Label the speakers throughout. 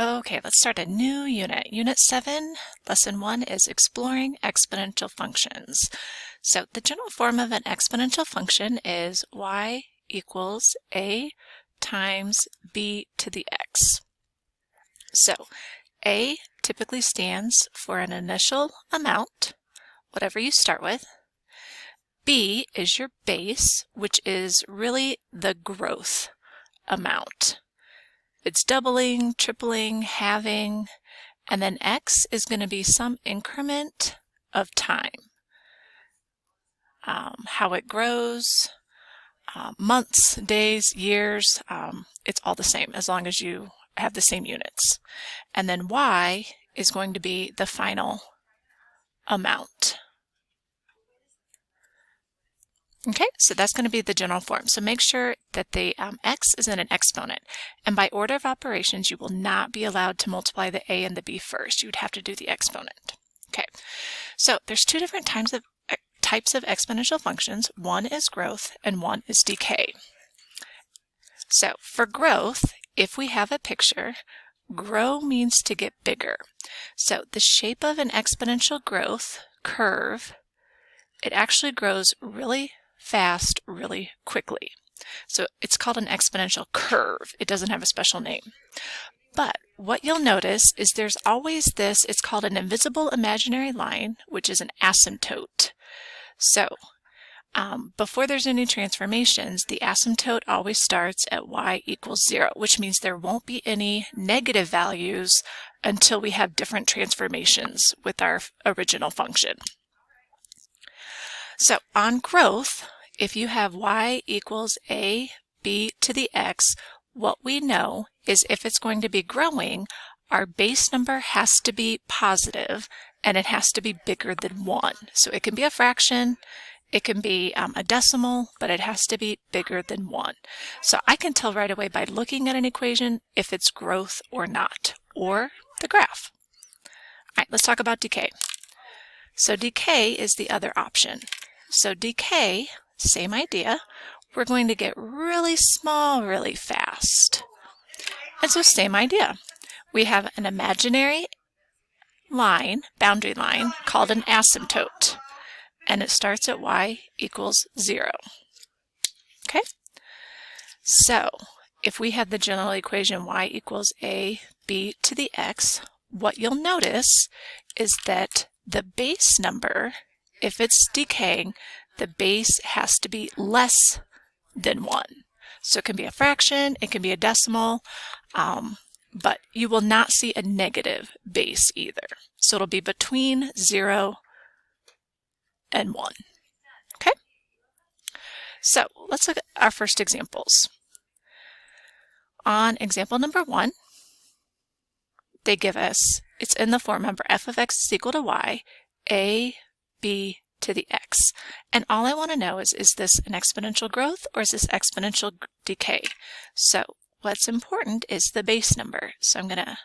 Speaker 1: Okay, let's start a new unit. Unit 7, Lesson 1 is Exploring Exponential Functions. So the general form of an exponential function is y equals a times b to the x. So a typically stands for an initial amount, whatever you start with. B is your base, which is really the growth amount. It's doubling, tripling, halving, and then x is going to be some increment of time. How it grows, months, days, years, it's all the same as long as you have the same units. And then y is going to be the final amount. Okay, so that's going to be the general form. So make sure that the x is in an exponent. And by order of operations, you will not be allowed to multiply the a and the b first. You would have to do the exponent. Okay, so there's two different types of exponential functions. One is growth and one is decay. So for growth, if we have a picture, grow means to get bigger. So the shape of an exponential growth curve, it actually grows really fast, really quickly. So it's called an exponential curve. It doesn't have a special name. But what you'll notice is there's always this, it's called an invisible imaginary line, which is an asymptote. So before there's any transformations, the asymptote always starts at y equals 0, which means there won't be any negative values until we have different transformations with our original function. So on growth, if you have y equals a b to the x, what we know is if it's going to be growing, our base number has to be positive and it has to be bigger than 1. So it can be a fraction, it can be a decimal, but it has to be bigger than 1. So I can tell right away by looking at an equation if it's growth or not, or the graph. All right, let's talk about decay. So decay is the other option. So decay, same idea. We're going to get really small really fast. And so same idea. We have an imaginary line, boundary line, called an asymptote. And it starts at y equals 0. Okay? So if we have the general equation y equals a b to the x, what you'll notice is that the base number, if it's decaying, the base has to be less than 1. So it can be a fraction, it can be a decimal, but you will not see a negative base either. So it'll be between 0 and 1. Okay? So let's look at our first examples. On example number 1, they give us, it's in the form, remember, f of x is equal to y, a, b to the x. And all I want to know is this an exponential growth or is this exponential decay? So what's important is the base number. So I'm going to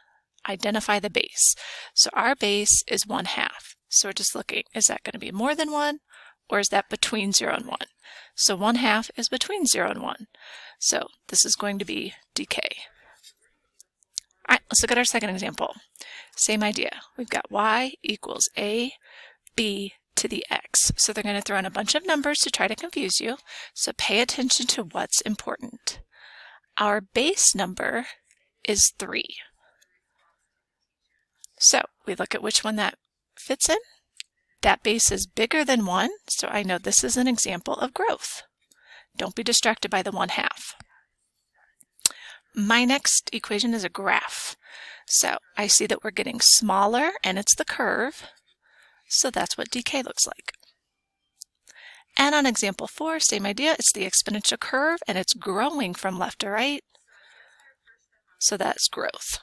Speaker 1: identify the base. So our base is 1/2. So we're just looking, is that going to be more than 1 or is that between 0 and 1? So 1/2 is between 0 and 1. So this is going to be decay. All right, let's look at our second example. Same idea. We've got y equals a, b to the x. So they're going to throw in a bunch of numbers to try to confuse you. So pay attention to what's important. Our base number is 3. So we look at which one that fits in. That base is bigger than 1, so I know this is an example of growth. Don't be distracted by the 1/2. My next equation is a graph. So I see that we're getting smaller and it's the curve. So that's what decay looks like. And on example 4, same idea. It's the exponential curve and it's growing from left to right. So that's growth.